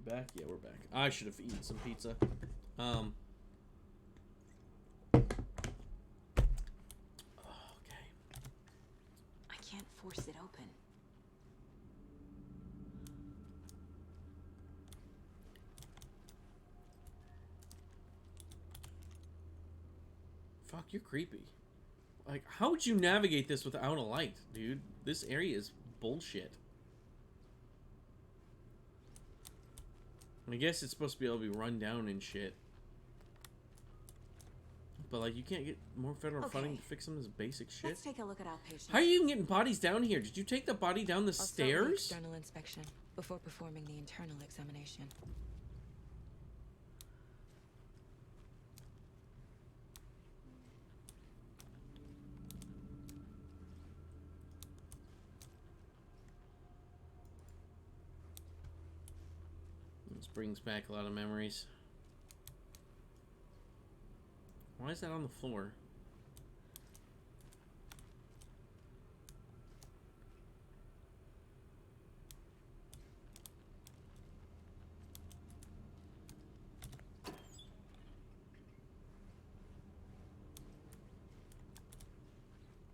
back? Yeah, we're back. I should have eaten some pizza. Okay. I can't force it open. Fuck, you're creepy. Like, how would you navigate this without a light, dude? This area is bullshit. I guess it's supposed to be able to be run down and shit. But, like, you can't get more federal funding to fix some of this basic shit? Let's take a look at outpatients. How are you even getting bodies down here? Did you take the body down the stairs? Start with external inspection before performing the internal examination. This brings back a lot of memories. Why is that on the floor?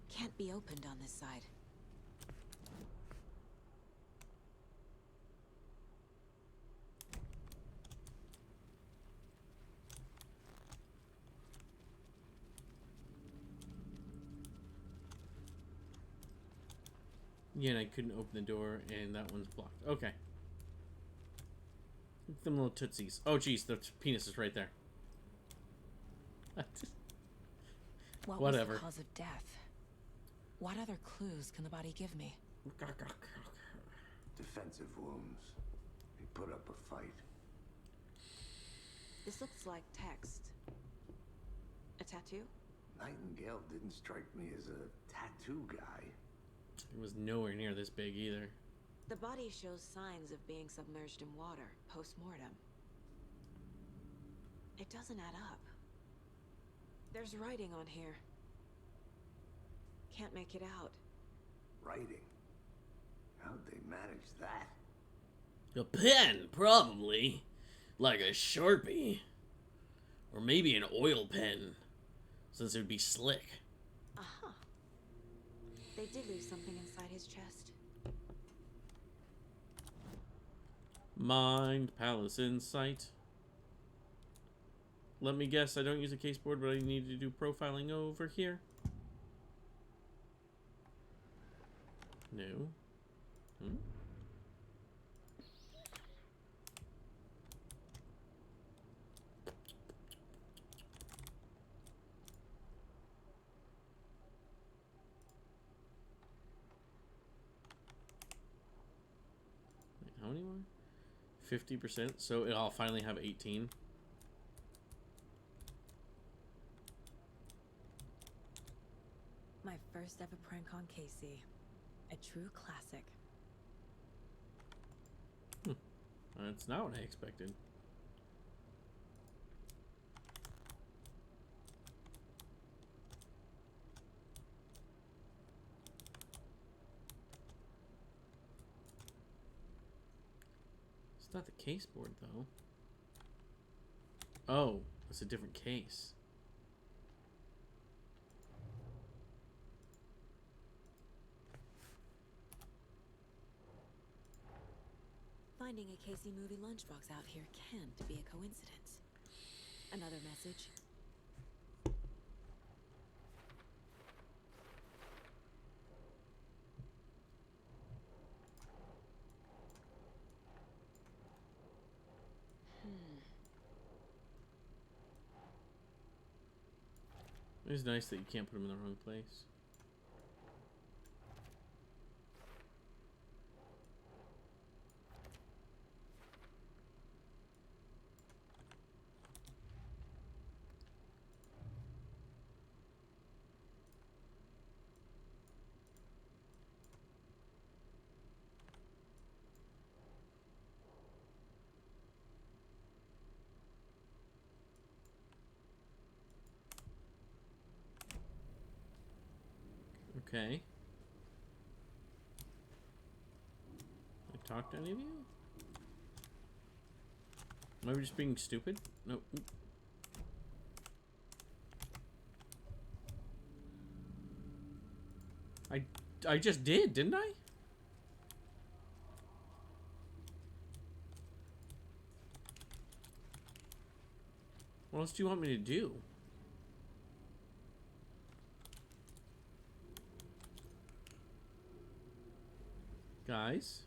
Can't be opened on this side. Yeah, and I couldn't open the door, and that one's blocked. Okay. Them little tootsies. Oh, jeez, the penis is right there. What Whatever. was the cause of death? What other clues can the body give me? Defensive wounds. He put up a fight. This looks like text. A tattoo? Nightingale didn't strike me as a tattoo guy. It was nowhere near this big either. The body shows signs of being submerged in water post-mortem. It doesn't add up. There's writing on here. Can't make it out. Writing? How'd they manage that? A pen, probably. Like a Sharpie. Or maybe an oil pen. Since it would be slick. Aha. They did leave something inside his chest. Mind Palace Insight. Let me guess, I don't use a case board, but I need to do profiling over here. No. Wait, how many more? 50%, so I'll finally have 18. My first ever prank on Casey. A true classic. That's not what I expected. It's not the case board, though. Oh, it's a different case. Finding a Casey movie lunchbox out here can't be a coincidence. Another message. It's nice that you can't put them in the wrong place. Okay. I talked to any of you? Am I just being stupid? No. I just did, didn't I? What else do you want me to do? Guys?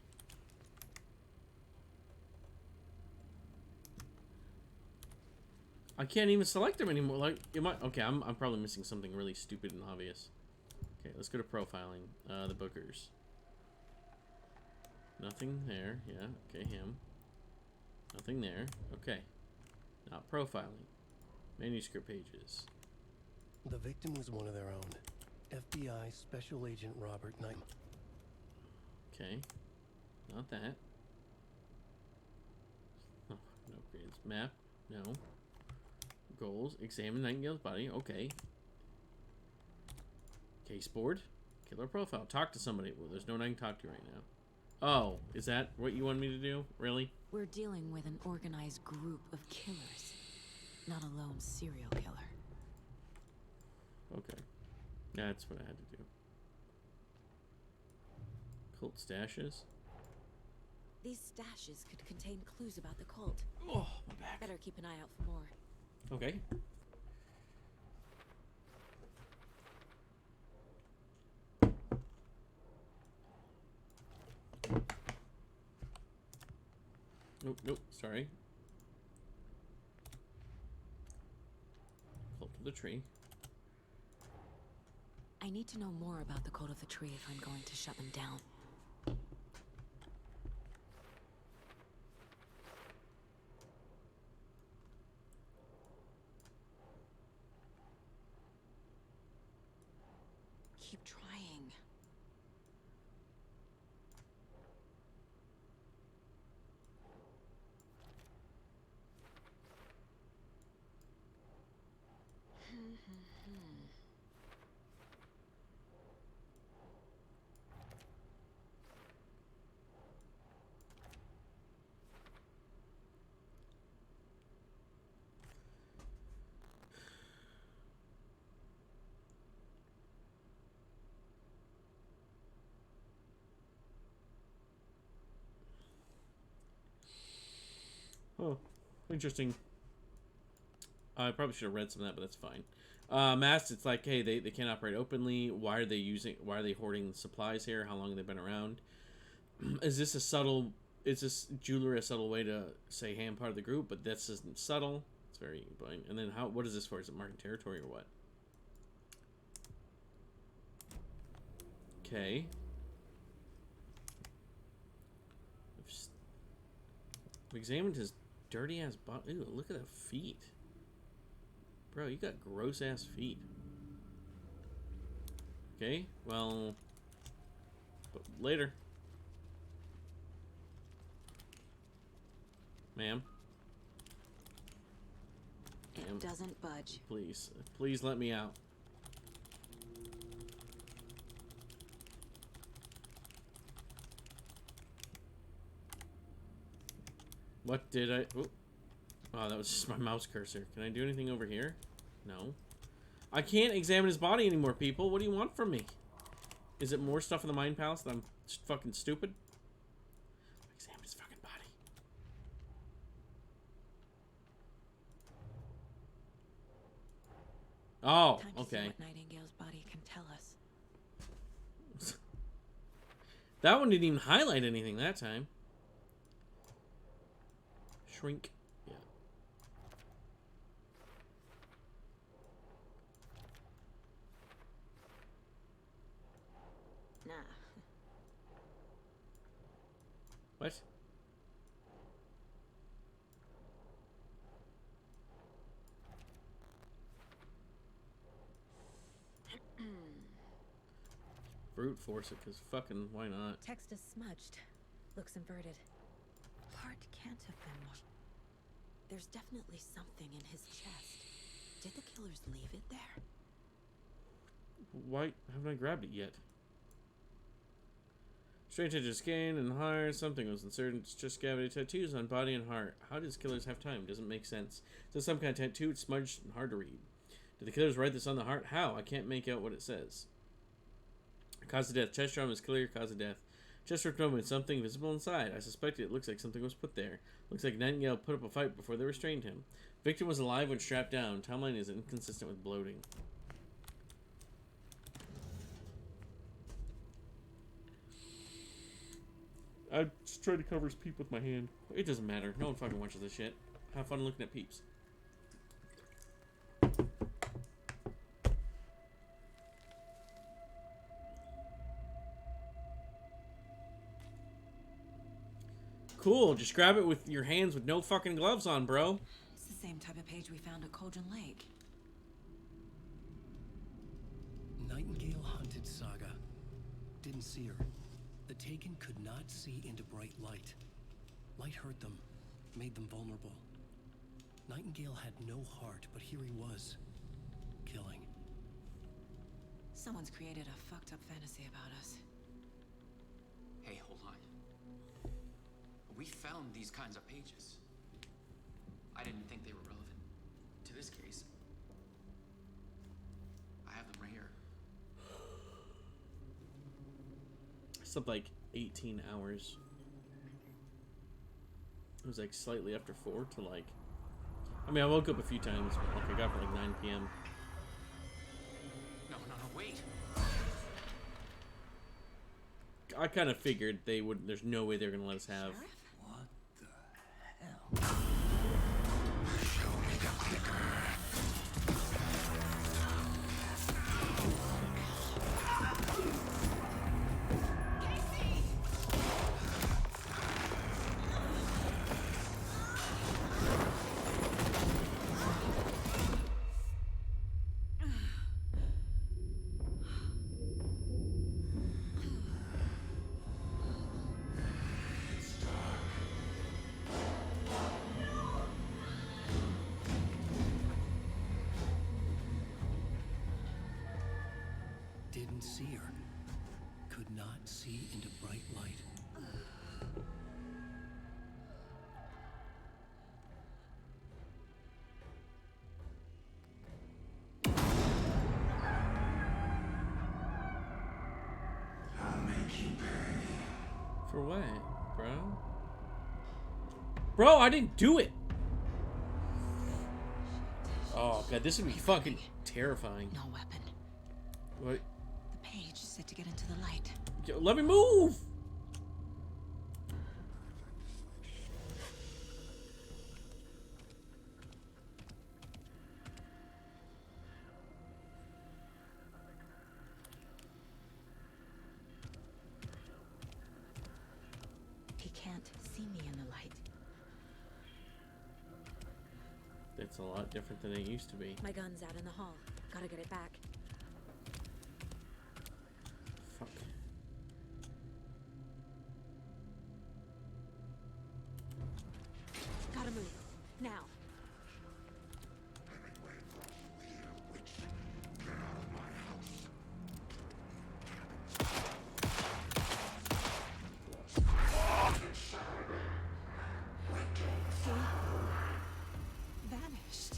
I can't even select them anymore. Like, am I? Okay, I'm probably missing something really stupid and obvious. Okay, let's go to profiling. The bookers. Nothing there. Yeah, okay, him. Nothing there. Okay. Not profiling. Manuscript pages. The victim was one of their own. FBI Special Agent Robert Knight. Okay. Not that. Oh, no grades. Map. No. Goals. Examine Nightingale's body. Okay. Case board. Killer profile. Talk to somebody. Well, there's no one I can talk to right now. Oh, is that what you want me to do? Really? We're dealing with an organized group of killers, not a lone serial killer. Okay. That's what I had to do. Cult stashes. These stashes could contain clues about the cult. Oh, my back. Better keep an eye out for more. Okay. Nope, nope, sorry. Cult of the tree. I need to know more about the Cult of the Tree if I'm going to shut them down. Keep trying. Oh, interesting. I probably should have read some of that, but that's fine. Masked, it's like, hey, they can't operate openly. Why are they hoarding supplies here? How long have they been around? Is this this jewelry a subtle way to say, hey, I'm part of the group, but this isn't subtle. It's very blind. And then what is this for? Is it marking territory or what? Okay. I've examined his dirty ass body. Ooh, look at the feet. Bro, you got gross ass feet. Okay, well, but later. Ma'am. It doesn't budge. Please, please let me out. What did I... Oh, that was just my mouse cursor. Can I do anything over here? No. I can't examine his body anymore, people. What do you want from me? Is it more stuff in the Mind Palace that I'm just fucking stupid? Examine his fucking body. Oh, Time to see okay. what Nightingale's body can tell us. That one didn't even highlight anything that time. Shrink. Yeah. Nah. What? Brute force it, because fucking why not? Text is smudged. Looks inverted. Heart can't have been washed. There's definitely something in his chest. Did the killers leave it there? Why haven't I grabbed it yet? Strange to skin and heart. Something was inserted. It's just cavity tattoos on body and heart. How does killers have time? Doesn't make sense. It's some kind of tattoo. It's smudged and hard to read. Did the killers write this on the heart? How? I can't make out what it says. Cause of death. Chest trauma is clear. Cause of death. Chest ripped open. Something visible inside. I suspect it looks like something was put there. Looks like Nightingale put up a fight before they restrained him. Victim was alive when strapped down. Timeline is inconsistent with bloating. I just tried to cover his peep with my hand. It doesn't matter. No one fucking watches this shit. Have fun looking at peeps. Cool. Just grab it with your hands with no fucking gloves on, bro. It's the same type of page we found at Cauldron Lake. Nightingale hunted Saga. Didn't see her. The Taken could not see into bright light. Light hurt them, made them vulnerable. Nightingale had no heart, but here he was, killing. Someone's created a fucked up fantasy about us. Hey, hold on. We found these kinds of pages. I didn't think they were relevant to this case. I have them right here. Slept like 18 hours. It was like slightly after 4 to like... I mean, I woke up a few times, but like I got up at like 9 p.m. No, wait. I kind of figured they would... There's no way they're going to let us have... Sheriff? What the hell? Didn't see her. Could not see into bright light. For what, bro? Bro, I didn't do it! Oh, God, this would be fucking terrifying. No weapon. What? The page said to get into the light. Yo, let me move! He can't see me in the light. It's a lot different than it used to be. My gun's out in the hall. Gotta get it back. Fuck. Gotta move. Now. He vanished.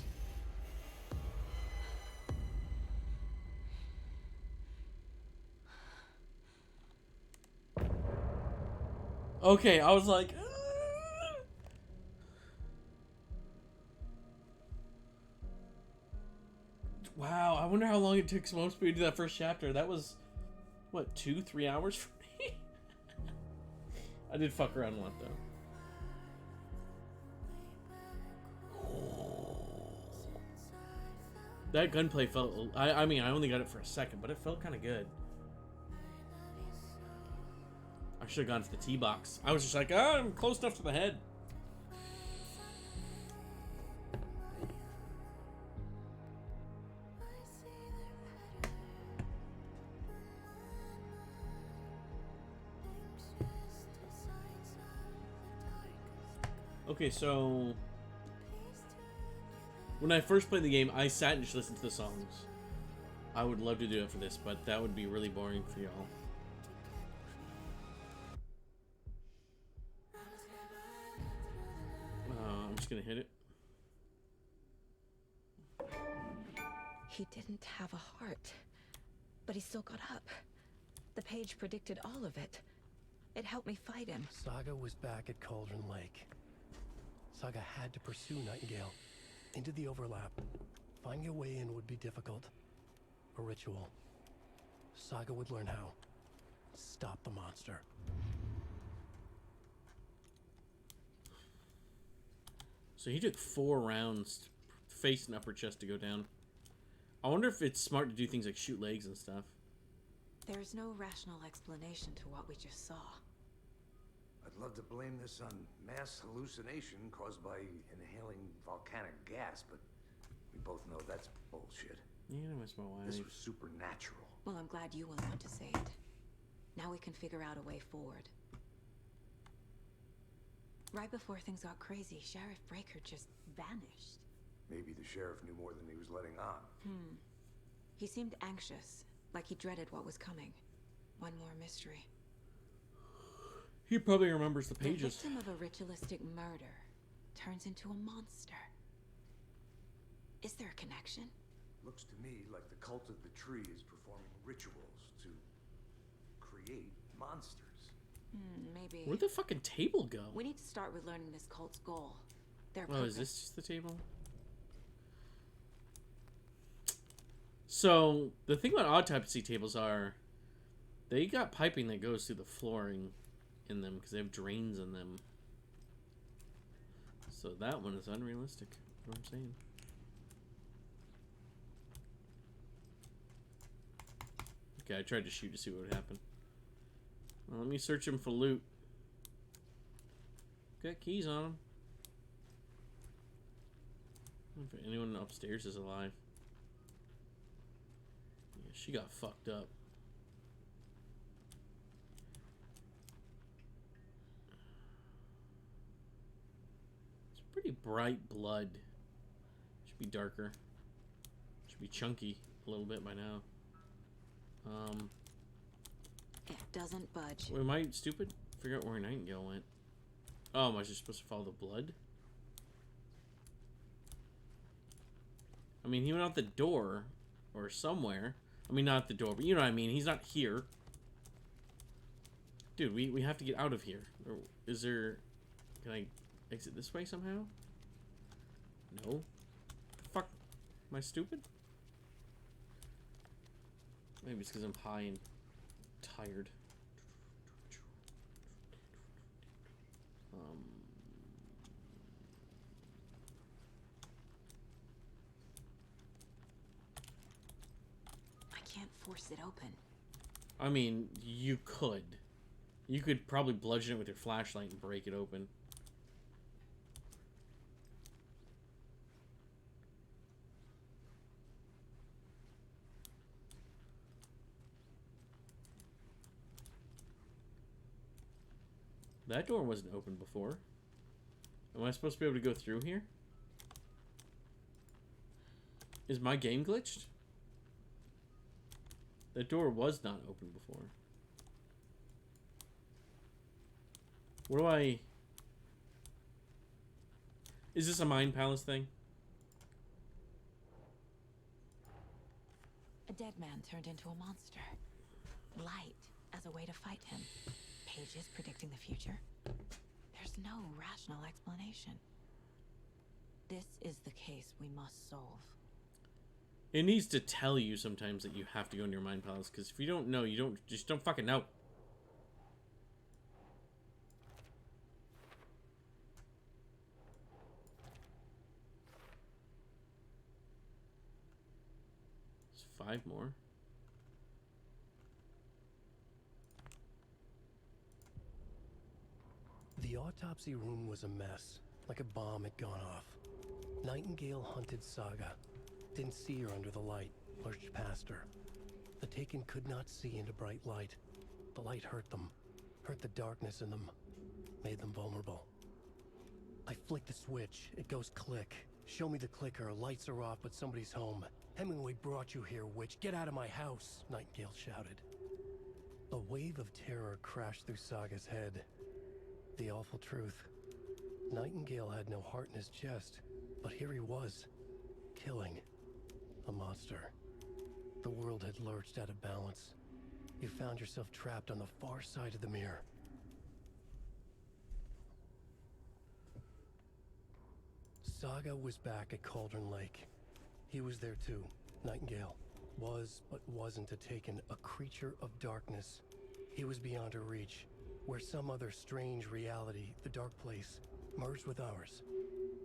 Okay, I was like... Wow, I wonder how long it took most people to do that first chapter. That was, what, 2-3 hours for me? I did fuck around a lot, though. That gunplay felt... I mean, I only got it for a second, but it felt kind of good. I should have gone to the T-box. I was just like, oh, I'm close enough to the head. Okay, so... When I first played the game, I sat and just listened to the songs. I would love to do it for this, but that would be really boring for y'all. gonna hit it. He didn't have a heart, but he still got up. The page predicted all of it. It helped me fight him. Saga was back at Cauldron Lake. Saga had to pursue Nightingale into the overlap. Finding a way in would be difficult. A ritual. Saga would learn how. Stop the monster. So he took 4 rounds, face and upper chest to go down. I wonder if it's smart to do things like shoot legs and stuff. There's no rational explanation to what we just saw. I'd love to blame this on mass hallucination caused by inhaling volcanic gas, but we both know that's bullshit. Yeah, I miss my wife. This was supernatural. Well, I'm glad you will want to say it. Now we can figure out a way forward. Right before things got crazy, Sheriff Breaker just vanished. Maybe the sheriff knew more than he was letting on. He seemed anxious, like he dreaded what was coming. One more mystery. He probably remembers the The pages. victim of a ritualistic murder turns into a monster. Is there a connection? Looks to me like the cult of the tree is performing rituals to create monsters. Maybe. Where'd the fucking table go? We need to start with learning this cult's goal. Their Oh, purpose. is this just the table? So, the thing about autopsy tables are, they got piping that goes through the flooring in them because they have drains in them. So that one is unrealistic. You know what I'm saying? Okay, I tried to shoot to see what would happen. Well, let me search him for loot. Got keys on him. I don't know if anyone upstairs is alive. Yeah, she got fucked up. It's pretty bright blood. Should be darker. Should be chunky a little bit by now. It doesn't budge. Wait, am I stupid? Figure out where Nightingale went. Oh, am I just supposed to follow the blood? I mean, he went out the door or somewhere. I mean, not the door, but you know what I mean. He's not here. Dude, we have to get out of here. Or is there... Can I exit this way somehow? No. Fuck. Am I stupid? Maybe it's because I'm high and tired. I can't force it open. I mean, you could. You could probably bludgeon it with your flashlight and break it open. That door wasn't open before. Am I supposed to be able to go through here? Is my game glitched? That door was not open before. What do I... Is this a Mind Palace thing? A dead man turned into a monster. Light as a way to fight him. Pages predicting the future. There's no rational explanation. This is the case we must solve. It needs to tell you sometimes that you have to go in your Mind Palace, because if you don't know, you just don't fucking know. There's 5 more. The autopsy room was a mess, like a bomb had gone off. Nightingale hunted Saga. Didn't see her under the light, lurched past her. The Taken could not see into bright light. The light hurt them, hurt the darkness in them, made them vulnerable. I flick the switch, it goes click. Show me the clicker, lights are off, but somebody's home. Hemingway brought you here, witch. Get out of my house, Nightingale shouted. A wave of terror crashed through Saga's head. The awful truth. Nightingale had no heart in his chest, but here he was, killing a monster. The world had lurched out of balance. You found yourself trapped on the far side of the mirror. Saga was back at Cauldron Lake. He was there too. Nightingale was, but wasn't a Taken, a creature of darkness. He was beyond her reach, where some other strange reality, the Dark Place, merged with ours.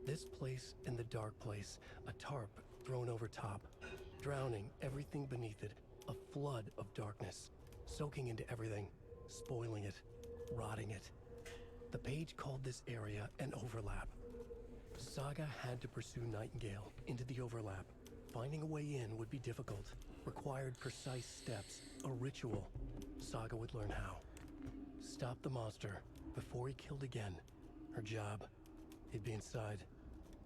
This place and the Dark Place, a tarp thrown over top, drowning everything beneath it, a flood of darkness, soaking into everything, spoiling it, rotting it. The page called this area an overlap. Saga had to pursue Nightingale into the overlap. Finding a way in would be difficult, required precise steps, a ritual. Saga would learn how. Stop the monster before he killed again. Her job, he'd be inside,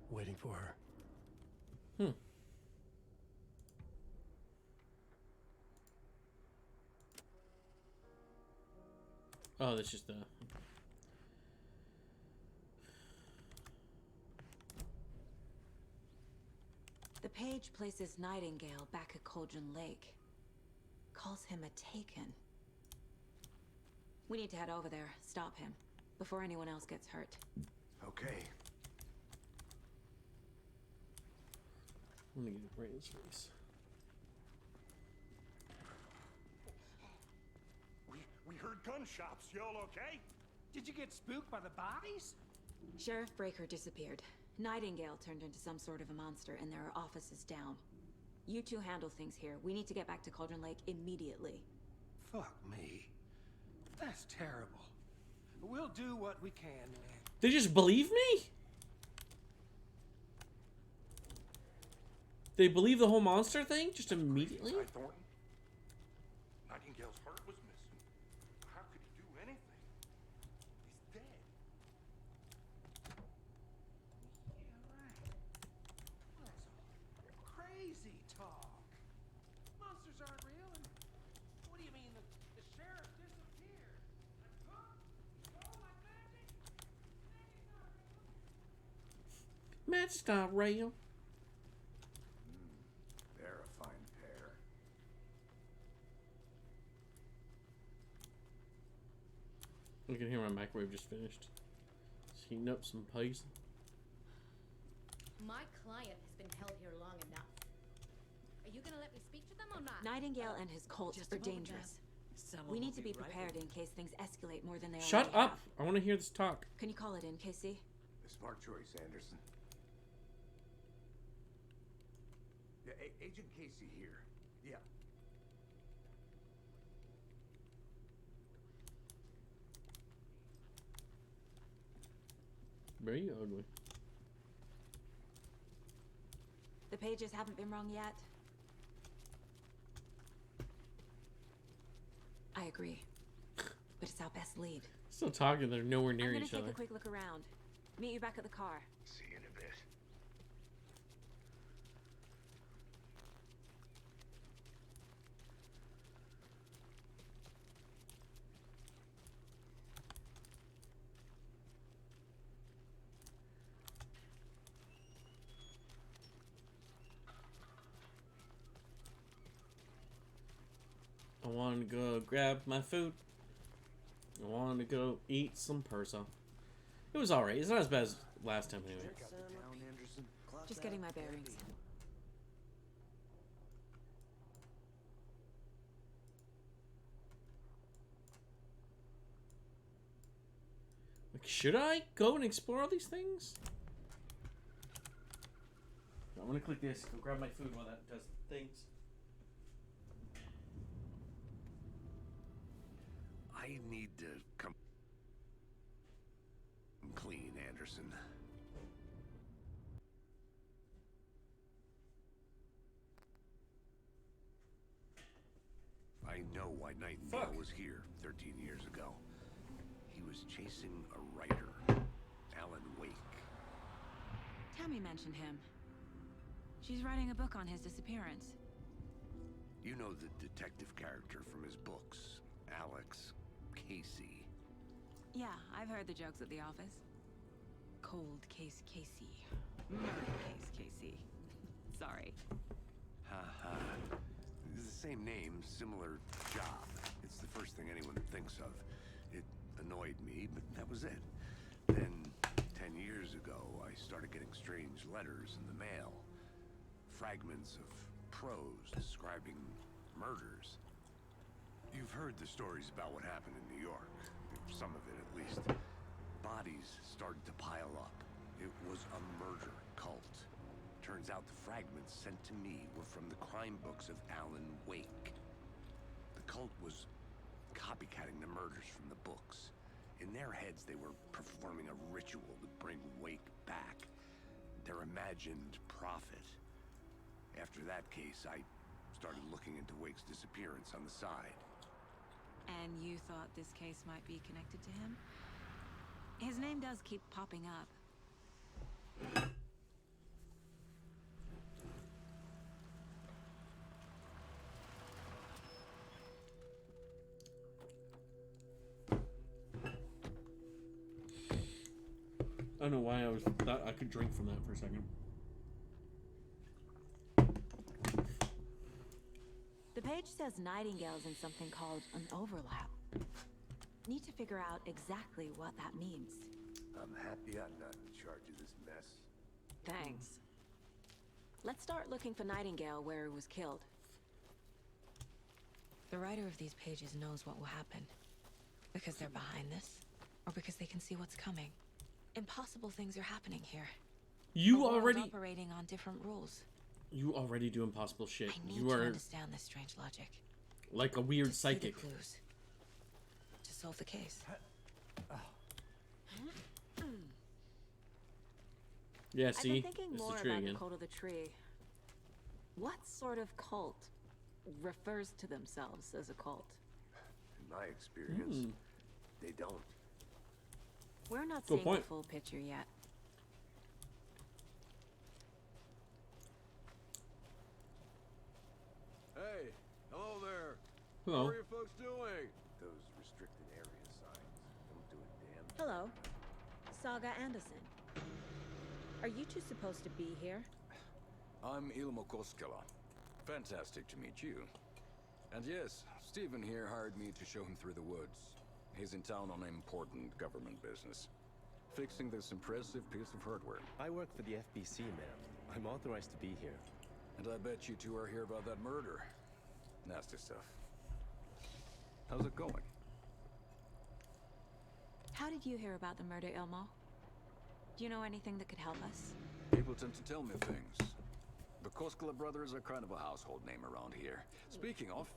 waiting for her. Oh, that's just the... The page places Nightingale back at Cauldron Lake. Calls him a Taken. We need to head over there, stop him, before anyone else gets hurt. Okay. I'm gonna get right in his face. We heard gunshots. Y'all okay? Did you get spooked by the bodies? Sheriff Breaker disappeared. Nightingale turned into some sort of a monster, and there are offices down. You two handle things here. We need to get back to Cauldron Lake immediately. Fuck me. That's terrible. We'll do what we can, man. They just believe me? They believe the whole monster thing just immediately? Ty Thornton? Nightingale's heart was missing. How could he do anything? He's dead. Yeah, right. That's all crazy talk. Monsters aren't real, and what do you mean the sheriff disappeared? Like, huh? Oh, like magic? Magic's not real. They're a fine pair. I can hear my microwave just finished. It's heating up some pies. My client has been held here long enough. Are you gonna let me speak to them or not? Nightingale and his cult Just are a moment, dangerous. Someone We will need to be right prepared with in case things escalate more than they Shut already up! have. I want to hear this talk. Can you call it in, Casey? A smart choice, Anderson. Yeah, Agent Casey here. Yeah. Very ugly. The pages haven't been wrong yet. I agree. But it's our best lead. Still talking, they're nowhere near I'm gonna each take other. a quick look around. Meet you back at the car. See you in a bit. I want to go grab my food. I want to go eat some persa. It was alright. It's not as bad as last time anyway. Check out the town, Anderson. Just getting my bearings. Like, should I go and explore all these things? I'm gonna click this. Go grab my food while that does things. I need to come clean, Anderson. I know why Nightingale Fuck. was here 13 years ago. He was chasing a writer, Alan Wake. Tammy mentioned him. She's writing a book on his disappearance. You know the detective character from his books, Alex Casey. Yeah, I've heard the jokes at the office. Cold Cold Case Casey. Murder Case Casey. Sorry. Ha. It's the same name, similar job. It's the first thing anyone thinks of. It annoyed me, but that was it. Then, 10 years ago, I started getting strange letters in the mail. Fragments of prose describing murders. You've heard the stories about what happened in New York. Some of it, at least. Bodies started to pile up. It was a murder cult. Turns out the fragments sent to me were from the crime books of Alan Wake. The cult was copycatting the murders from the books. In their heads, they were performing a ritual to bring Wake back. Their imagined prophet. After that case, I started looking into Wake's disappearance on the side. And you thought this case might be connected to him? His name does keep popping up. I don't know why I thought I could drink from that for a second. The page says Nightingale's in something called an overlap. Need to figure out exactly what that means. I'm happy I'm not in charge of this mess. Thanks. Let's start looking for Nightingale where he was killed. The writer of these pages knows what will happen. Because they're behind this, or because they can see what's coming. Impossible things are happening here. You A world already operating on different rules. You already do impossible shit. I need You to are understand this strange logic. like a weird To see the psychic. clues. To solve the case. Yeah, I've see? been thinking It's more the tree about again. the cult of the tree. What sort of cult refers to themselves as a cult? In my experience, they don't. We're not Good seeing point. the full picture yet. Hey, hello there. Hello. How are you folks doing? Those restricted area signs don't do a damn. Hello. Saga Anderson. Are you two supposed to be here? I'm Ilmo Koskela. Fantastic to meet you. And yes, Stephen here hired me to show him through the woods. He's in town on important government business. Fixing this impressive piece of hardware. I work for the FBC, ma'am. I'm authorized to be here. And I bet you two are here about that murder. Nasty stuff. How's it going? How did you hear about the murder, Ilmo? Do you know anything that could help us? People tend to tell me things. The Koskela brothers are kind of a household name around here. Speaking of,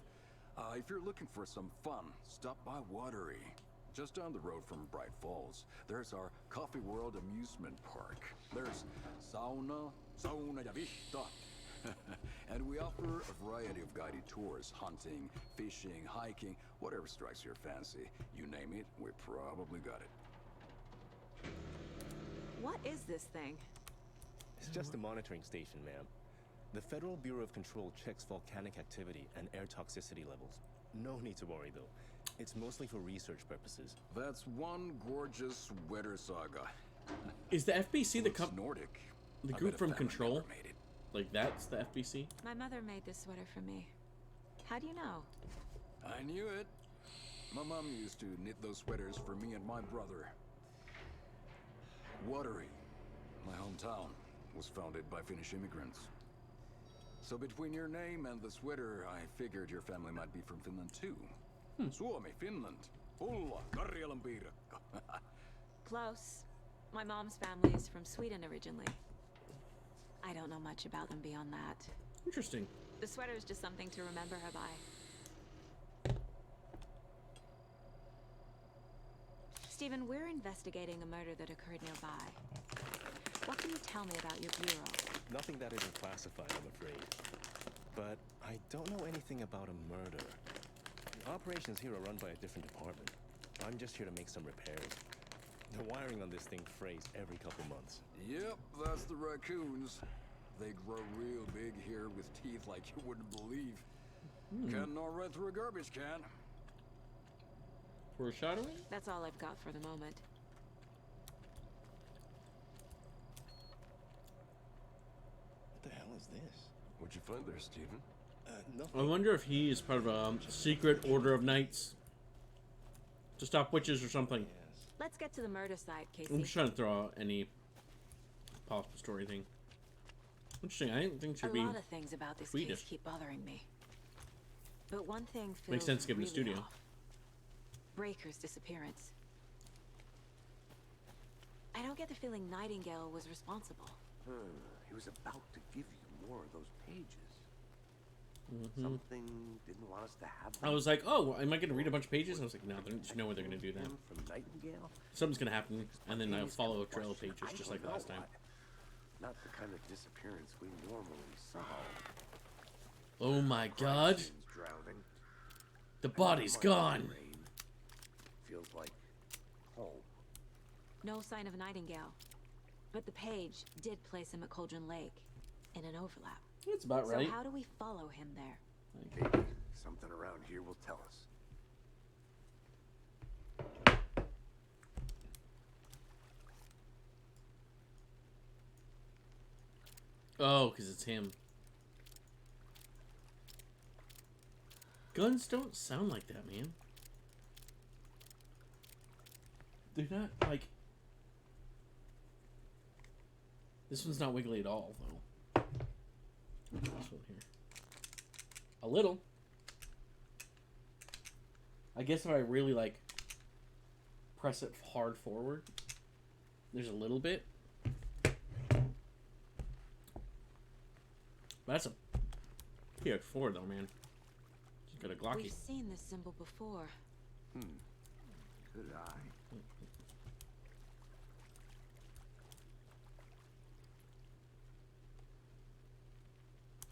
if you're looking for some fun, stop by Watery. Just down the road from Bright Falls, there's our Coffee World amusement park. There's sauna ja vihta. And we offer a variety of guided tours, hunting, fishing, hiking, whatever strikes your fancy. You name it, we probably got it. What is this thing? It's just a monitoring station, ma'am. The Federal Bureau of Control checks volcanic activity and air toxicity levels. No need to worry, though. It's mostly for research purposes. That's one gorgeous weather saga. Is the FBC the Looks Nordic. the I group bet a from family Control? member made it. Like that's the FBC? My mother made this sweater for me. How do you know? I knew it. My mom used to knit those sweaters for me and my brother. Watery, my hometown, was founded by Finnish immigrants. So between your name and the sweater, I figured your family might be from Finland too. Suomi, Finland. Pulla, Karjalan piirakka. Close. My mom's family is from Sweden originally. I don't know much about them beyond that. Interesting. The sweater is just something to remember her by. Stephen, we're investigating a murder that occurred nearby. What can you tell me about your bureau? Nothing that isn't classified, I'm afraid. But I don't know anything about a murder. The operations here are run by a different department. I'm just here to make some repairs. The wiring on this thing frays every couple months. Yep, that's the raccoons. They grow real big here with teeth like you wouldn't believe. Can not right through a garbage can. Foreshadowing? That's all I've got for the moment. hell is this? What'd you find there, Stephen? Nothing. I wonder if he is part of a secret order of knights to stop witches or something. Yes. Let's get to the murder site, Casey. I'm just trying to throw out any possible story thing. Interesting. I didn't think A she'd be. lot of things about this Swedish. case keep bothering me. But one thing feels Makes sense given the really studio. off. Breaker's disappearance. I don't get the feeling Nightingale was responsible. He was about to give you more of those pages. Mhm. Something didn't want us to have them. I was like, oh, am I going to read a bunch of pages? I was like, no, there's no way they're going to do that. Him from Nightingale? Something's going to happen, and then I'll Spontaneous follow a trail of combustion? pages I just don't like last know. time. Not the kind of disappearance we normally solve. Oh my Crime god. scene's drowning. The body's gone. Rain. Feels like home. No sign of Nightingale. But the page did place him at Cauldron Lake in an overlap. That's about right. So how do we follow him there? Maybe something around here will tell us. Oh, because it's him. Guns don't sound like that, man. They're not, like... This one's not wiggly at all, though. This one here. A little. I guess if I really, like, press it hard forward, there's a little bit. That's a PX4 though, man. She's got a Glocky. We've seen this symbol before. Good eye.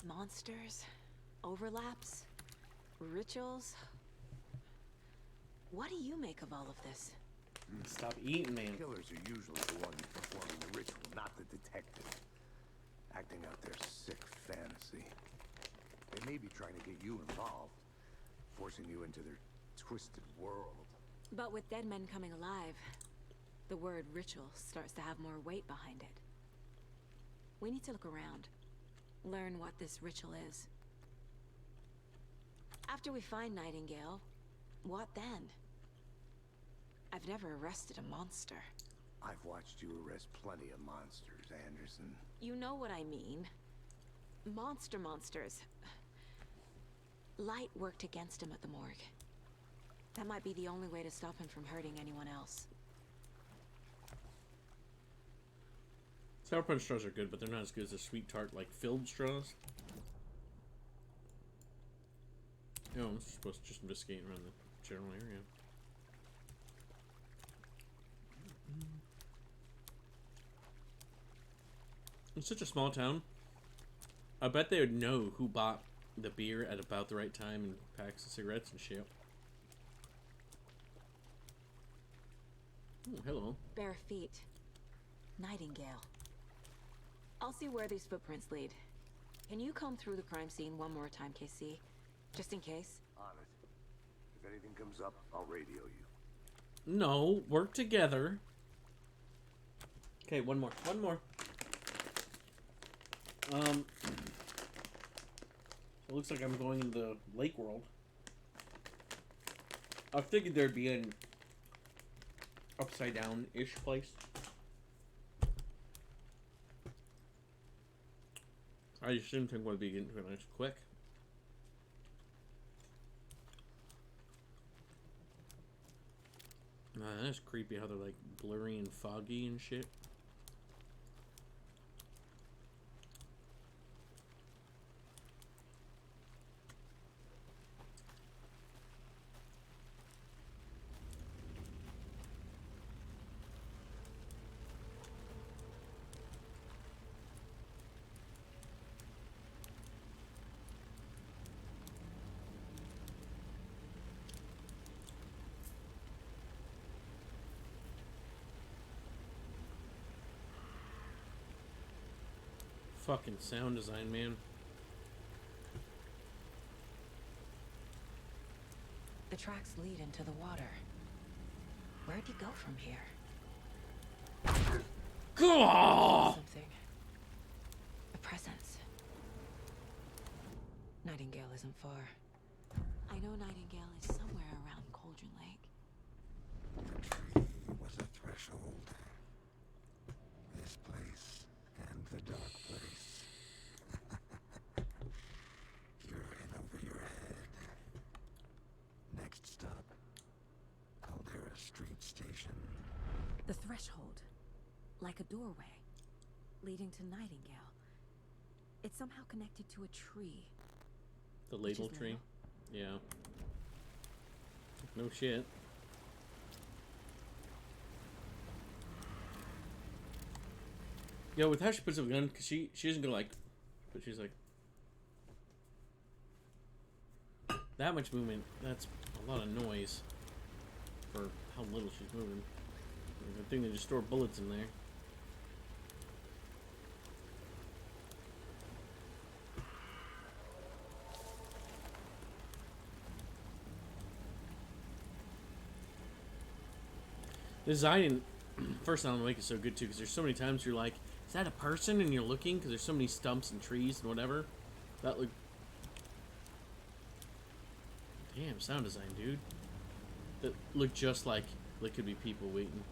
Monsters, overlaps, rituals. What do you make of all of this? Stop eating, man. Killers are usually the ones performing the ritual, not the detective. Acting out their sick fantasy. They may be trying to get you involved, forcing you into their twisted world. But with dead men coming alive, the word ritual starts to have more weight behind it. We need to look around, learn what this ritual is. After we find Nightingale, what then? I've never arrested a monster. I've watched you arrest plenty of monsters, Anderson. You know what I mean. Monsters. Light worked against him at the morgue. That might be the only way to stop him from hurting anyone else. Sour Punch straws are good, but they're not as good as the sweet tart, like, filled straws. No, I'm supposed to just investigate around the general area. It's such a small town. I bet they would know who bought the beer at about the right time and packs of cigarettes and shit. Oh, hello. Bare feet. Nightingale. I'll see where these footprints lead. Can you comb through the crime scene one more time, KC? Just in case? On it. If anything comes up, I'll radio you. No, work together. Okay, one more. It looks like I'm going in the lake world. I figured there'd be an upside down-ish place. I just didn't think we'd be getting to it nice quick. That's creepy how they're like blurry and foggy and shit. Fucking sound design, man. The tracks lead into the water. Where'd you go from here? Gah! Something. A presence. isn't far. I know Nightingale is somewhere around Cauldron Lake. The tree was a threshold. This place and the dark place. You're in over your head. Next stop, Caldera Street Station. The threshold. Like a doorway. Leading to Nightingale. It's somehow connected to a tree. The Which ladle is tree. Ladle? Yeah. No shit. Yo, with how she puts up a gun, because she doesn't go like, but she's like, that much movement, that's a lot of noise for how little she's moving. Good thing they just store bullets in there. The design in first Alan Wake is so good too, because there's so many times you're like, is that a person? And you're looking, because there's so many stumps and trees and whatever. That look. Damn, sound design, dude. That look just like they could be people waiting.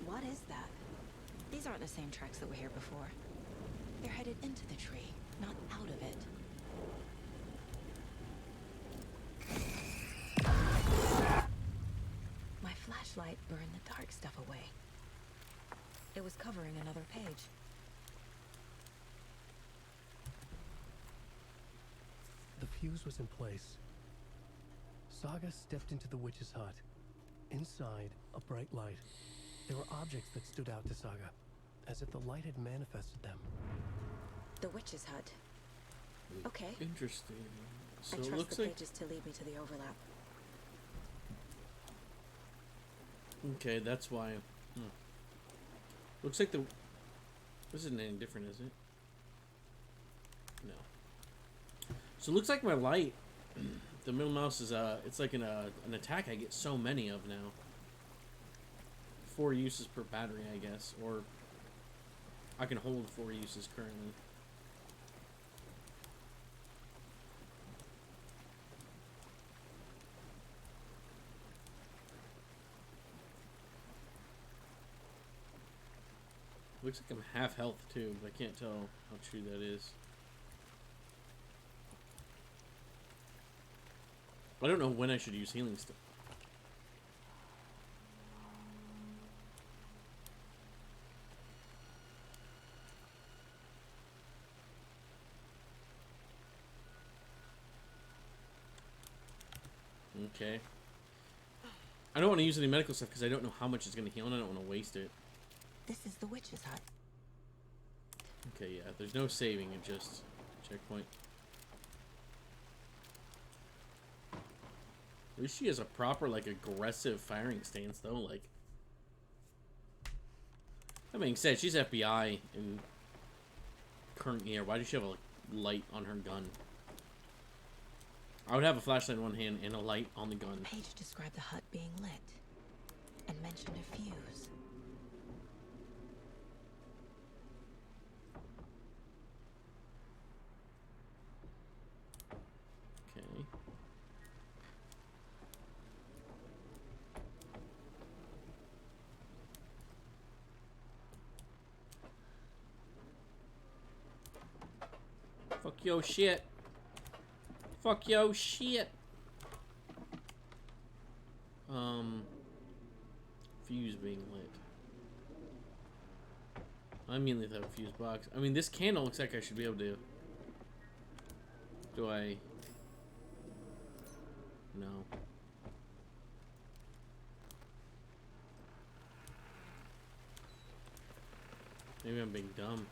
What is that? These aren't the same tracks that were here before. They're headed into the tree, not out of it. My flashlight burned the dark stuff away. It was covering another page. The fuse was in place. Saga stepped into the witch's hut. Inside, a bright light. There were objects that stood out to Saga, as if the light had manifested them. The witch's hut. Okay. Interesting. So I it trust looks the like pages to lead me to the overlap. okay, that's why. Looks like the. This isn't any different, is it? No. So it looks like my light. The middle mouse is it's like an attack I get so many of now. 4 uses per battery, I guess, or I can hold 4 uses currently. Looks like I'm half health too, but I can't tell how true that is. I don't know when I should use healing stuff. Okay. I don't want to use any medical stuff because I don't know how much it's going to heal and I don't want to waste it. This is the witch's hut. Okay, yeah, there's no saving, it just checkpoint. At least she has a proper, like, aggressive firing stance, though, like. That being said, she's FBI in current year. Why does she have a light on her gun? I would have a flashlight in one hand and a light on the gun. The page described the hut being lit and mentioned a fuse. Okay. Fuck yo shit. Fuck yo shit. Fuse being lit. I immediately thought fuse box. I mean, this candle looks like I should be able to. Do I? No. Maybe I'm being dumb.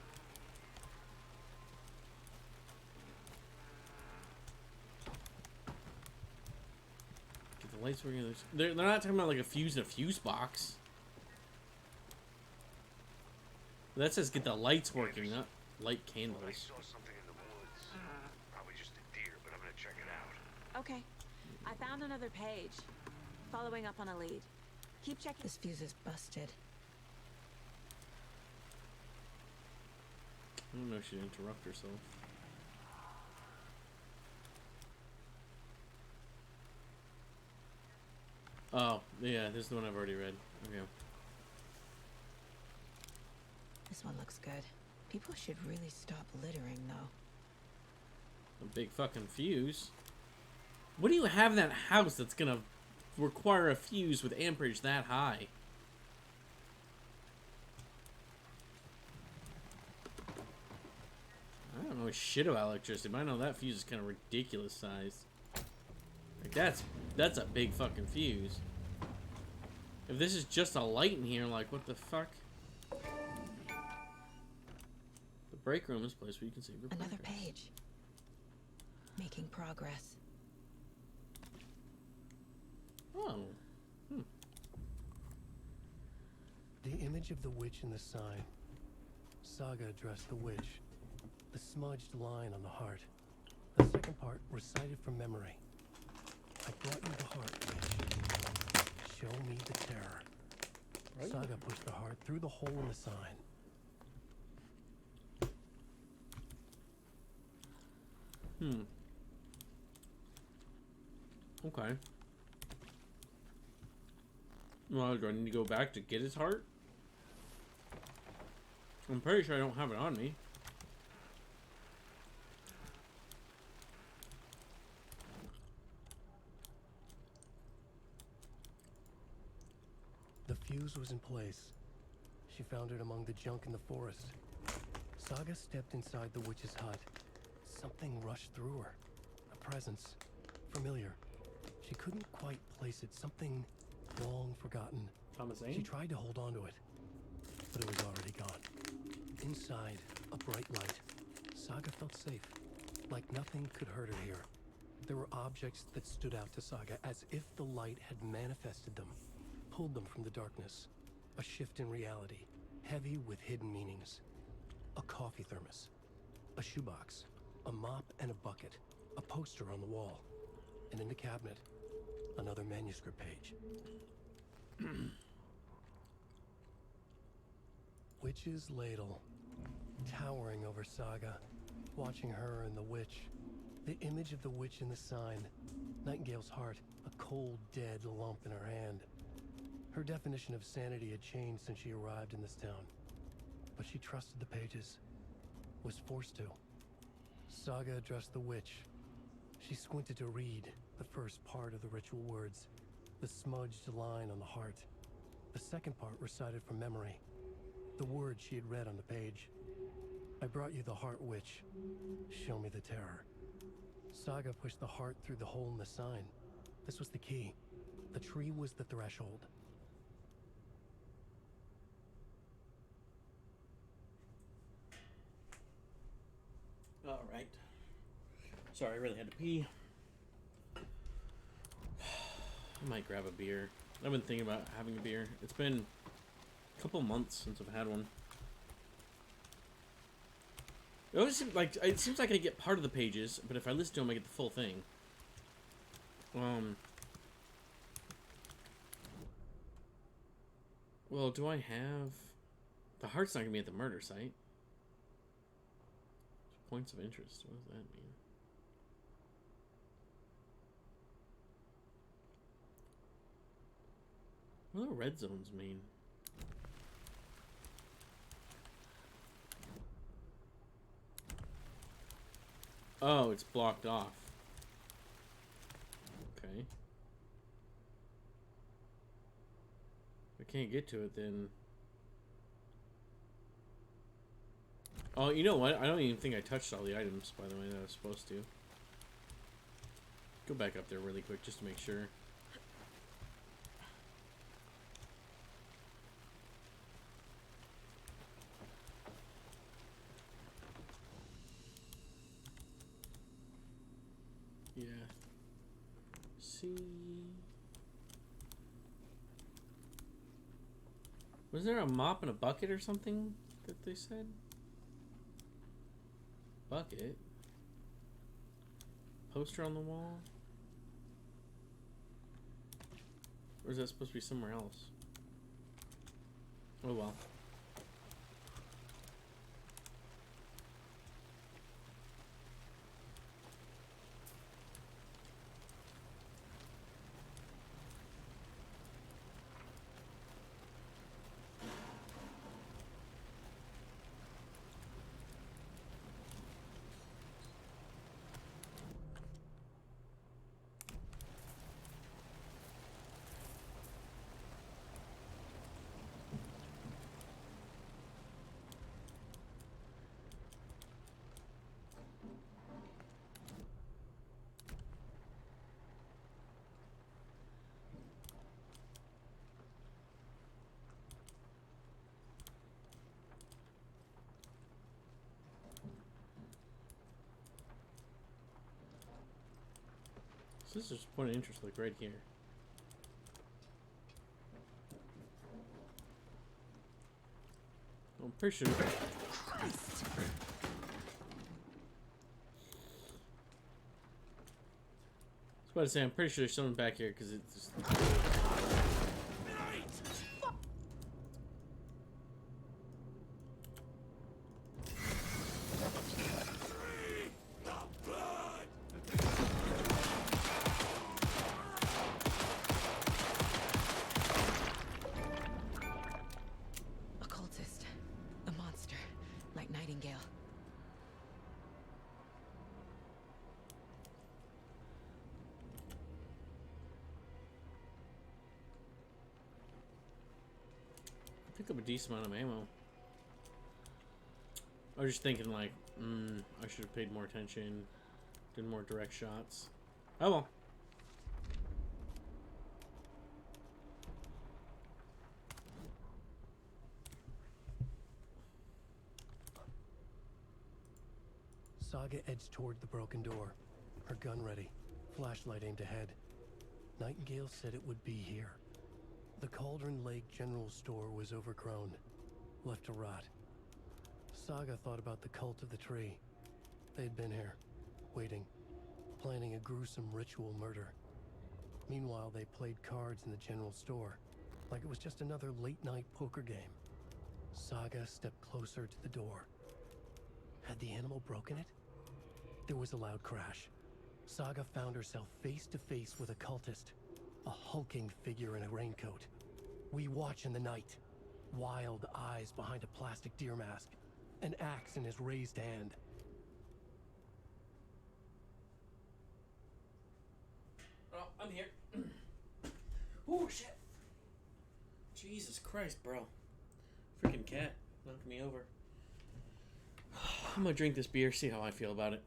Get the lights working. They're not talking about like a fuse in a fuse box. That says get the lights working, not light candles. I saw something in the woods. Probably just a deer, but I'm gonna check it out. Okay. I found another page. Following up on a lead. Keep checking. This fuse is busted. I don't know if she'd interrupt herself. Oh, yeah, this is the one I've already read. Okay. This one looks good. People should really stop littering, though. A big fucking fuse. What do you have in that house that's gonna require a fuse with amperage that high? I don't know shit about electricity, but I know that fuse is kind of ridiculous size. Like that's a big fucking fuse. If this is just a light in here, like what the fuck? The break room is a place where you can save your Another progress. page. Making progress. Oh. The image of the witch in the sign. Saga addressed the witch. The smudged line on the heart. The second part recited from memory. I brought you the heart, witch. Show me the terror. Right. Saga pushed the heart through the hole in the sign. Okay. Well, do I need to go back to get his heart? I'm pretty sure I don't have it on me. The fuse was in place. She found it among the junk in the forest. Saga stepped inside the witch's hut. Something rushed through her. A presence. Familiar. She couldn't quite place it. Something long forgotten. Thomas She Zane? tried to hold on to it, but it was already gone. Inside, a bright light. Saga felt safe. Like nothing could hurt her here. There were objects that stood out to Saga as if the light had manifested them. Pulled them from the darkness. A shift in reality, heavy with hidden meanings. A coffee thermos, a shoebox, a mop and a bucket, a poster on the wall, and in the cabinet, another manuscript page. Witch's ladle, towering over Saga, watching her and the witch. The image of the witch in the sign, Nightingale's heart, a cold, dead lump in her hand. Her definition of sanity had changed since she arrived in this town. But she trusted the pages. Was forced to. Saga addressed the witch. She squinted to read the first part of the ritual words. The smudged line on the heart. The second part recited from memory. The words she had read on the page. I brought you the heart, witch. Show me the terror. Saga pushed the heart through the hole in the sign. This was the key. The tree was the threshold. All right. Sorry, I really had to pee. I might grab a beer. I've been thinking about having a beer. It's been a couple months since I've had one. It seems like I get part of the pages, but if I listen to them, I get the full thing. Well, do I have... The heart's not going to be at the murder site. Points of interest. What does that mean? What do red zones mean? Oh, it's blocked off. Okay. If I can't get to it, then... Oh, you know what? I don't even think I touched all the items, by the way, that I was supposed to. Go back up there really quick, just to make sure. Yeah. See... Was there a mop and a bucket or something that they said? Bucket. Poster on the wall. Or is that supposed to be somewhere else? Oh well. So this is point of interest, like right here. I'm pretty sure. I was about to say, I'm pretty sure there's someone back here because it's just. A cultist. A monster. Like Nightingale. Pick up a decent amount of ammo. I was just thinking like, I should have paid more attention, did more direct shots. Oh well. Saga edged toward the broken door, her gun ready, flashlight aimed ahead. Nightingale said it would be here. The Cauldron Lake General Store was overgrown, left to rot. Saga thought about the cult of the tree. They'd been here, waiting, planning a gruesome ritual murder. Meanwhile, they played cards in the general store, like it was just another late-night poker game. Saga stepped closer to the door. Had the animal broken it? There was a loud crash. Saga found herself face to face with a cultist, a hulking figure in a raincoat. We watch in the night, wild eyes behind a plastic deer mask, an axe in his raised hand. Oh, I'm here. Oh shit! Jesus Christ, bro! Freaking cat knocked me over. I'm gonna drink this beer, see how I feel about it.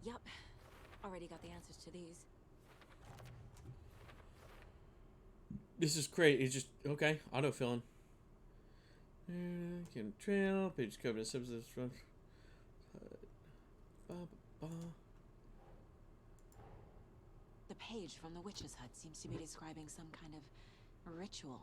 Yup. Already got the answers to these. This is great. It's just okay. Autofilling. Can trail page covered in substance. The page from the witch's hut seems to be describing some kind of ritual.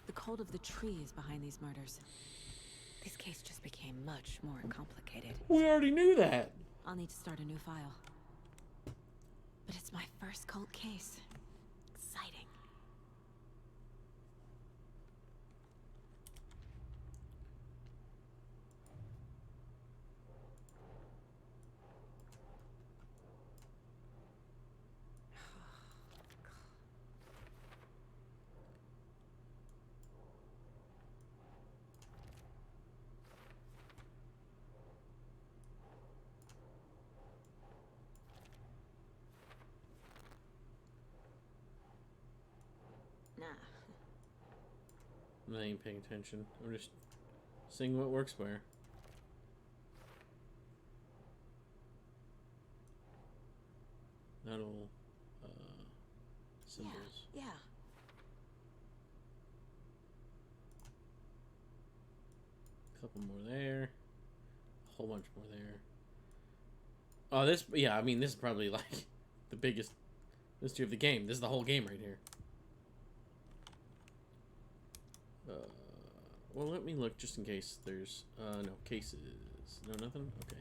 The cult of the tree is behind these murders. This case just became much more complicated. We already knew that. I'll need to start a new file. But it's my first cult case. Exciting. Nah. I'm not even paying attention. I'm just seeing what works where. Not all symbols. Yeah. A couple more there. A whole bunch more there. Oh, this, yeah, I mean, this is probably like the biggest mystery of the game. This is the whole game right here. Well, let me look just in case there's, no, cases. No, nothing? Okay.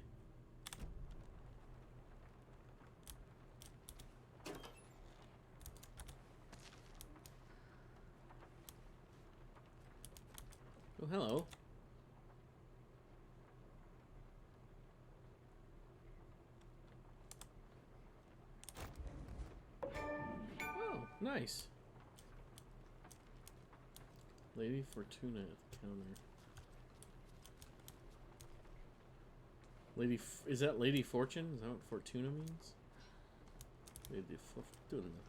Oh, hello. Oh, nice. Lady Fortuna at the counter. Is that Lady Fortune? Is that what Fortuna means? Lady Fortuna.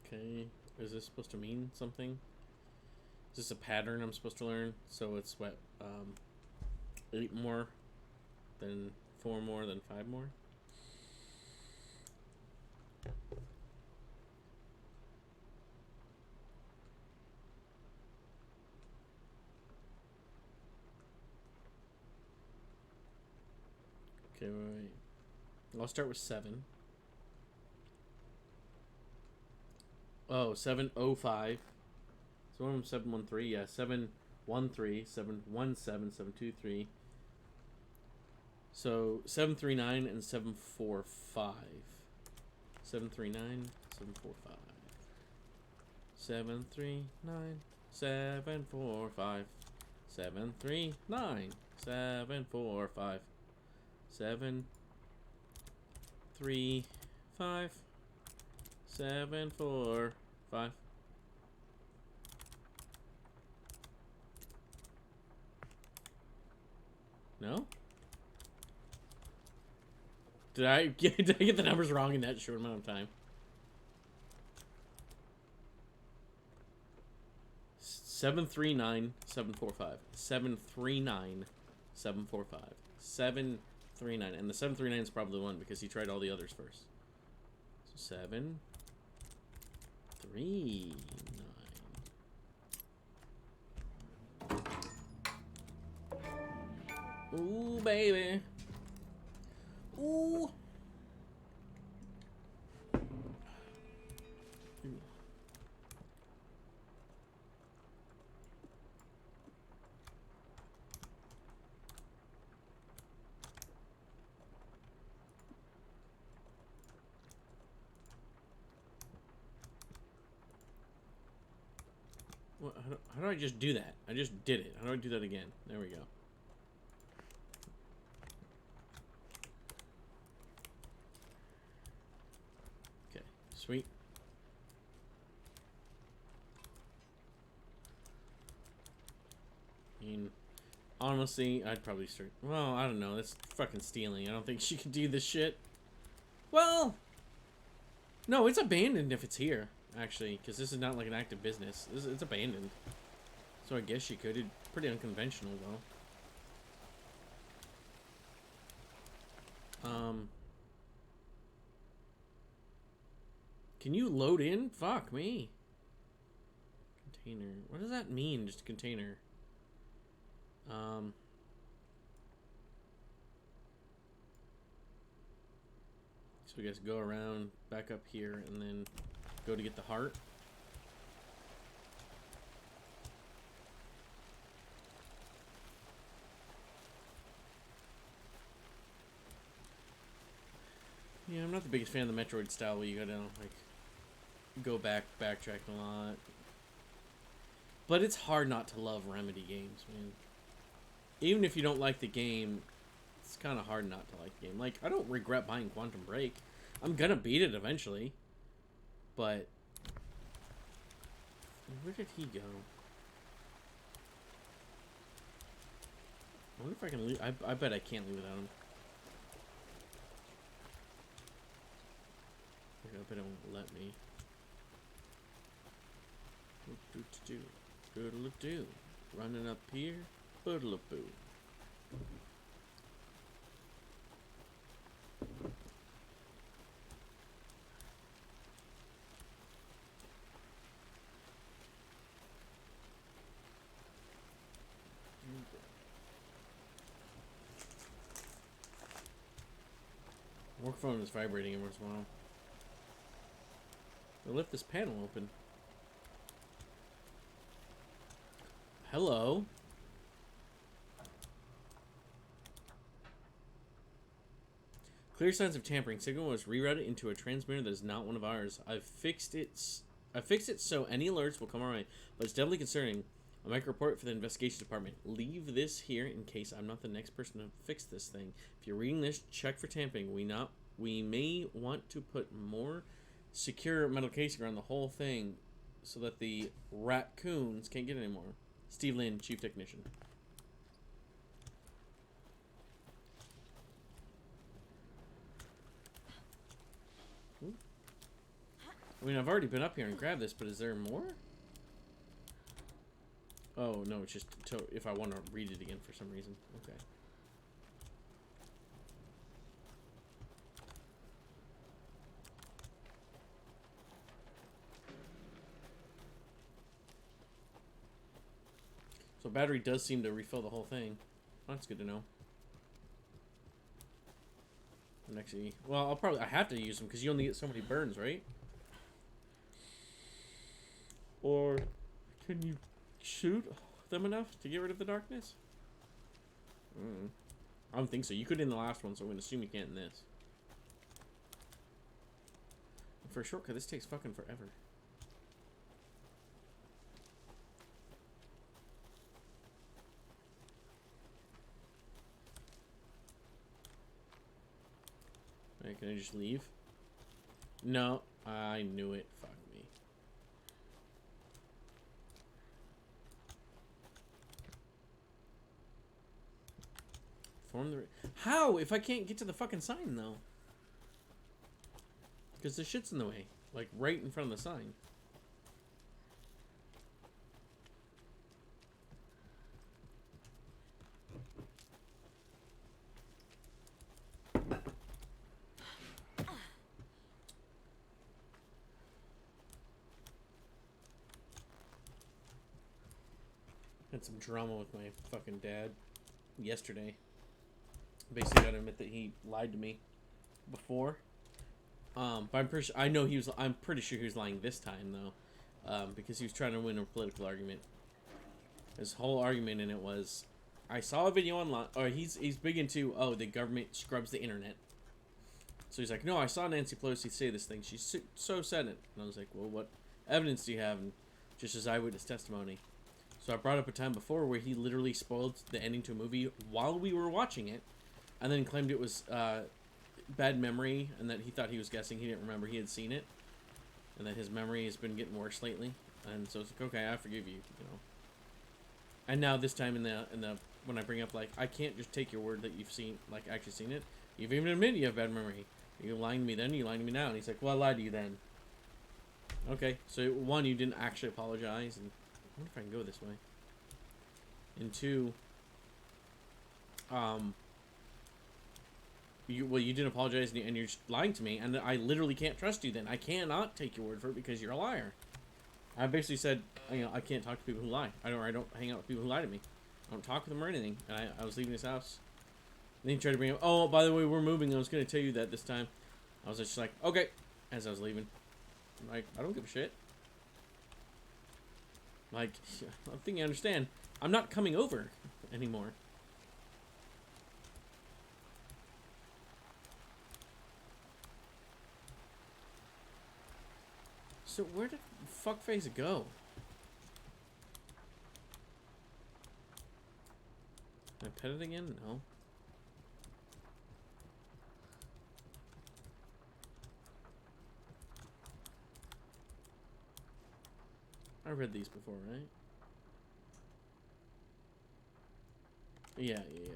Okay, is this supposed to mean something? Is this a pattern I'm supposed to learn? So it's what, 8 more, then 4 more, then 5 more? Okay, wait. I'll start with 7. Oh, 705. So one of them 713, yeah, 713, 717, 723. So 739 and 745. 739, 745. 739, 745. 739, 745. 735. 745. No? Did I get the numbers wrong in that short amount of time? 739, 745. 739, 745. 739. And the 739 is probably the one because he tried all the others first. So 739. Ooh, baby. Ooh. What, how do I just do that? I just did it. How do I do that again? There we go. Okay, sweet. I mean, honestly, I'd probably start... Well, I don't know. That's fucking stealing. I don't think she can do this shit. Well... No, it's abandoned if it's here, actually. Because this is not like an active business. It's abandoned. So I guess she could. It's pretty unconventional, though. Can you load in? Fuck me. Container. What does that mean, just a container? So we guys go around, back up here, and then go to get the heart. Yeah, I'm not the biggest fan of the Metroid style where you gotta, like, go backtrack a lot. But it's hard not to love Remedy games, man. Even if you don't like the game, it's kind of hard not to like the game. Like, I don't regret buying Quantum Break. I'm gonna beat it eventually. But... where did he go? I wonder if I can leave. I bet I can't leave without him. I bet it won't let me. Doodle-doo. Running up here. Boodle-boo. Work phone is vibrating every once in a while. We'll lift this panel open. Hello. Clear signs of tampering. Signal was rerouted into a transmitter that is not one of ours. I fixed it so any alerts will come our way, but it's definitely concerning. I'll make a report for the investigation department. Leave this here in case I'm not the next person to fix this thing. If you're reading this, check for tampering. We may want to put more secure metal casing around the whole thing so that the raccoons can't get any more. Steve Lynn, Chief Technician. I mean, I've already been up here and grabbed this, but is there more? Oh, no, it's just if I want to read it again for some reason. Okay. So battery does seem to refill the whole thing. That's good to know. And actually, well, I have to use them because you only get so many burns, right? Or can you shoot them enough to get rid of the darkness? I don't think so. You could in the last one, so I'm going to assume you can't in this. And for a shortcut, this takes fucking forever. Alright, can I just leave? No, I knew it. Fuck me. Form the... How? If I can't get to the fucking sign, though? Because the shit's in the way. Like, right in front of the sign. Had some drama with my fucking dad yesterday. Basically, gotta admit that he lied to me before. But I'm pretty sure, I'm pretty sure he was lying this time though, because he was trying to win a political argument. His whole argument in it was, I saw a video online, or he's big into, oh, the government scrubs the internet. So he's like, no, I saw Nancy Pelosi say this thing. She so said it. And I was like, well, what evidence do you have? And just as eyewitness testimony. So I brought up a time before where he literally spoiled the ending to a movie while we were watching it, and then claimed it was bad memory, and that he thought he was guessing. He didn't remember he had seen it, and that his memory has been getting worse lately. And so it's like, okay, I forgive you, you know. And now this time in the when I bring up, like, I can't just take your word that you've seen, like, actually seen it. You've even admitted you have bad memory. You lying to me then, you lying to me now. And he's like, well, I lied to you then. Okay, so one, you didn't actually apologize, and I wonder if I can go this way. And two, you didn't apologize, and you're just lying to me, and I literally can't trust you then. I cannot take your word for it because you're a liar. I basically said, you know, I can't talk to people who lie. I don't hang out with people who lie to me. I don't talk with them or anything. And I was leaving his house. And then he tried to bring up, oh, by the way, we're moving. I was going to tell you that this time. I was just like, okay, as I was leaving. I'm like, I don't give a shit. Like, I think you understand. I'm not coming over anymore. So where did fuckface go? Can I pet it again? No. I read these before, right? Yeah. Okay.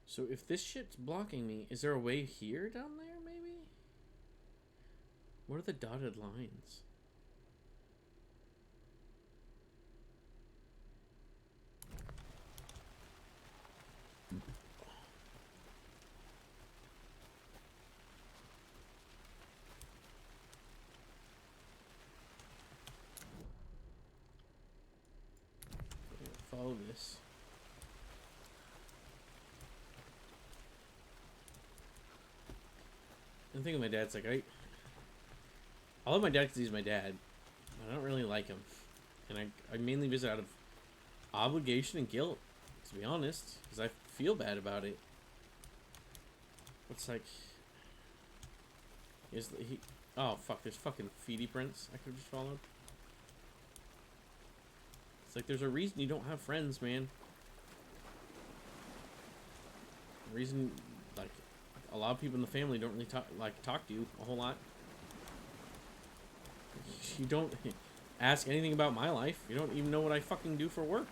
So if this shit's blocking me, is there a way here down there, maybe? What are the dotted lines? follow this. And the thing with my dad's like, I love my dad because he's my dad. I don't really like him. And I mainly visit out of obligation and guilt, to be honest. Because I feel bad about it. It's like... Oh, fuck. There's fucking feety prints I could have just followed. It's like there's a reason you don't have friends, man. The reason, like, a lot of people in the family don't really talk to you a whole lot. You don't ask anything about my life. You don't even know what I fucking do for work.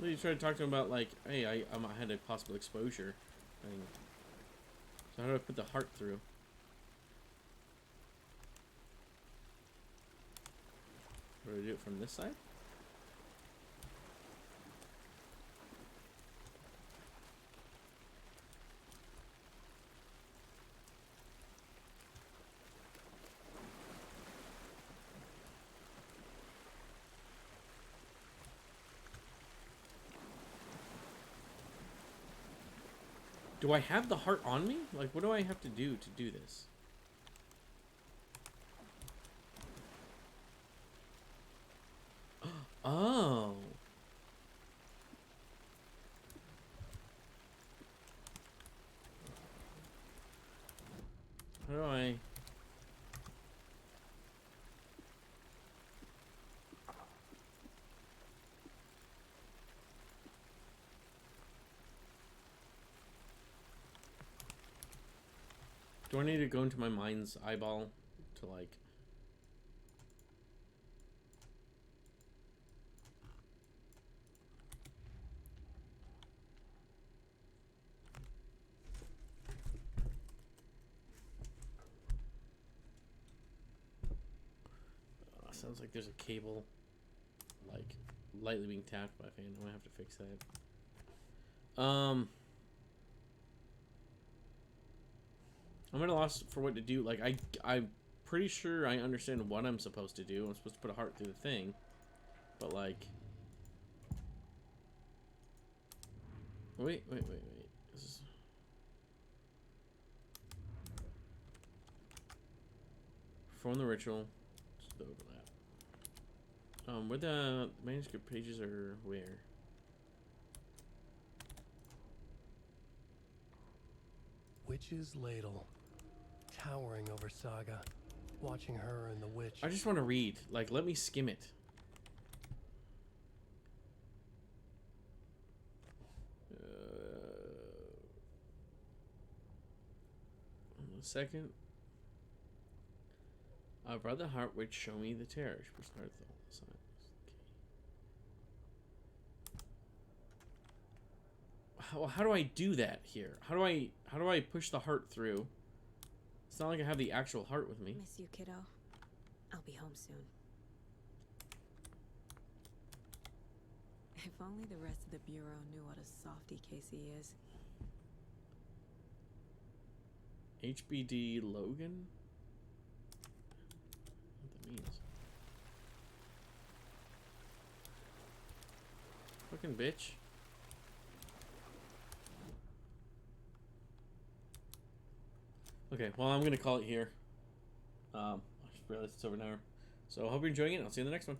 You try to talk to him about, like, hey, I had a possible exposure thing. So how do I put the heart through? Do I do it from this side? Do I have the heart on me? Like, what do I have to do this? Oh. How do I... Do I need to go into my mind's eyeball to, like... Sounds like there's a cable, like, lightly being tapped by a fan. I'm gonna have to fix that. I'm at a loss for what to do. Like, I'm pretty sure I understand what I'm supposed to do. I'm supposed to put a heart through the thing. But, like... Wait. This is... Perform the ritual. Just the overlap. Where the manuscript pages are where? Witch's ladle, towering over Saga, watching her and the witch. I just want to read. Like, let me skim it. A second. I've read the heart which show me the terror. Which starts the whole signs. Okay. How do I do that here? How do I push the heart through? It's not like I have the actual heart with me. Miss you, kiddo. I'll be home soon. If only the rest of the Bureau knew what a softy Casey is. HBD Logan? What that means. Fucking bitch. Okay, well, I'm gonna call it here. I just realized it's over an hour. So I hope you're enjoying it. I'll see you in the next one.